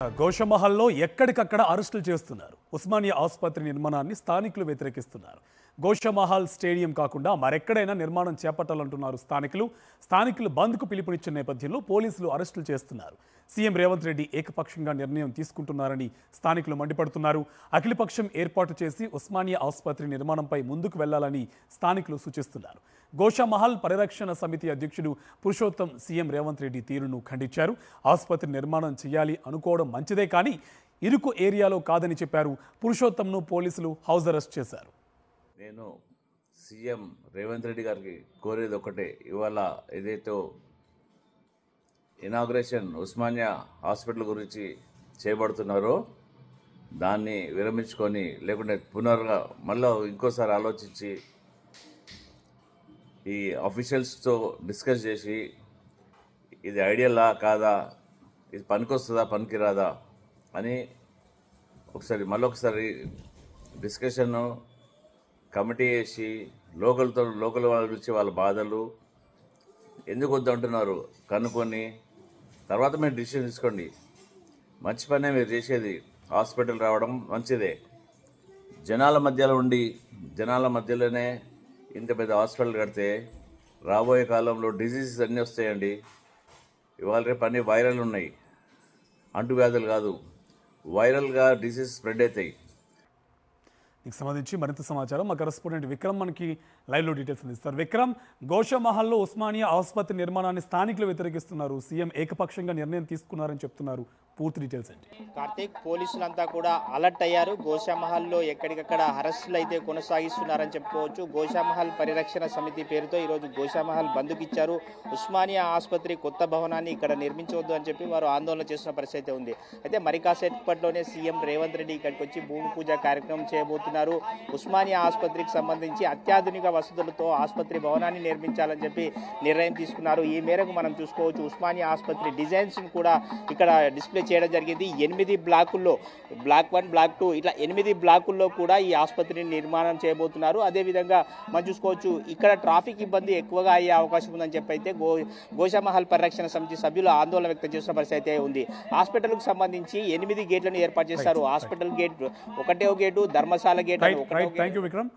గోషమహల్లో ఎక్కడికక్కడ అరెస్టులు చేస్తున్నారు. ఉస్మానియా ఆసుపత్రి నిర్మాణాన్ని స్థానికులు వ్యతిరేకిస్తున్నారు. గోషమహల్ స్టేడియం కాకుండా మరెక్కడైనా నిర్మాణం చేపట్టాలంటున్నారు స్థానికులు బంద్కు పిలుపునిచ్చిన నేపథ్యంలో పోలీసులు అరెస్టులు చేస్తున్నారు. సీఎం రేవంత్ రెడ్డి ఏకపక్షంగా నిర్ణయం తీసుకుంటున్నారని స్థానికులు మండిపడుతున్నారు. అఖిలపక్షం ఏర్పాటు చేసి ఉస్మానియా ఆసుపత్రి నిర్మాణంపై ముందుకు వెళ్లాలని స్థానికులు సూచిస్తున్నారు. గోషమహల్ పరిరక్షణ సమితి అధ్యక్షుడు పురుషోత్తం సీఎం రేవంత్ రెడ్డి తీరును ఖండించారు. ఆసుపత్రి నిర్మాణం చేయాలి అనుకోవడం మంచిదే కానీ ఇరుకు ఏరియాలో కాదని చెప్పారు. పురుషోత్తంను పోలీసులు హౌస్ అరెస్ట్ చేశారు. నేను సీఎం రేవంత్ రెడ్డి గారికి కోరేది ఒకటే, ఇవాళ ఏదైతే ఇనాగ్రేషన్ ఉస్మానియా హాస్పిటల్ గురించి చేయబడుతున్నారో దాన్ని విరమించుకొని లేకుంటే మళ్ళీ ఇంకోసారి ఆలోచించి ఈ అఫీషియల్స్తో డిస్కస్ చేసి ఇది ఐడియలా కాదా, ఇది పనికొస్తుందా పనికిరాదా అని మళ్ళొకసారి డిస్కషను కమిటీ వేసి లోకల్ వాళ్ళ గురించి వాళ్ళ బాధలు ఎందుకు వద్దంటున్నారు కనుక్కొని తర్వాత మీరు డిసిషన్ తీసుకోండి. మంచి పనే మీరు చేసేది, హాస్పిటల్ రావడం మంచిదే. జనాల మధ్యలోనే ఇంత పెద్ద హాస్పిటల్ కడితే రాబోయే కాలంలో డిసీజెస్ అన్నీ వస్తాయండి. ఇవాళ రేపు అన్నీ వైరల్ ఉన్నాయి, అంటువ్యాధులు కాదు, వైరల్గా డిసీజ్ స్ప్రెడ్ అవుతాయి. దీనికి సంబంధించి మరింత సమాచారం మా కరెస్పాండెంట్ విక్రమ్ మనకి లైవ్లో డీటెయిల్స్ అందిస్తారు. విక్రమ్, గోషమహల్లో ఉస్మానియా ఆసుపత్రి నిర్మాణాన్ని స్థానికులు వ్యతిరేకిస్తున్నారు. సీఎం ఏకపక్షంగా నిర్ణయం తీసుకున్నారని చెప్తున్నారు. పూర్తి డీటెయిల్స్ ఏంటి? కార్తీక్, పోలీసులంతా కూడా అలర్ట్ అయ్యారు. గోషమహల్లో ఎక్కడికక్కడ అరెస్టులు అయితే కొనసాగిస్తున్నారని చెప్పుకోవచ్చు. గోషమహల్ పరిరక్షణ సమితి పేరుతో ఈరోజు గోషమహల్ బంద్కు ఇచ్చారు. ఉస్మానియా ఆసుపత్రి కొత్త భవనాన్ని ఇక్కడ నిర్మించవద్దు అని చెప్పి వారు ఆందోళన చేస్తున్న పరిస్థితి ఉంది. అయితే మరి కాసేపట్లోనే సీఎం రేవంత్ రెడ్డి ఇక్కడికి వచ్చి భూమి పూజ కార్యక్రమం చేయబోతున్నారు. ఉస్మానియా ఆసుపత్రికి సంబంధించి అత్యాధునిక వసతులతో ఆసుపత్రి భవనాన్ని నిర్మించాలని చెప్పి నిర్ణయం తీసుకున్నారు. ఈ మేరకు మనం చూసుకోవచ్చు ఉస్మానియా ఆసుపత్రి డిజైన్స్ కూడా ఇక్కడ డిస్ప్లే చేయడం జరిగింది. 8 బ్లాకుల్లో, బ్లాక్ 1, బ్లాక్ 2 ఇట్లా 8 బ్లాకుల్లో కూడా ఈ ఆసుపత్రిని నిర్మాణం చేయబోతున్నారు. అదేవిధంగా మనం చూసుకోవచ్చు ఇక్కడ ట్రాఫిక్ ఇబ్బంది ఎక్కువగా అయ్యే అవకాశం ఉందని చెప్పి అయితే గోషమహల్ పరిరక్షణ సమితి సభ్యులు ఆందోళన వ్యక్తం చేస్తున్న పరిస్థితి అయితే ఉంది. హాస్పిటల్కు సంబంధించి 8 గేట్లను ఏర్పాటు చేశారు. హాస్పిటల్ గేట్, 1వ gate, Dharamshala gate. Thank you Vikram.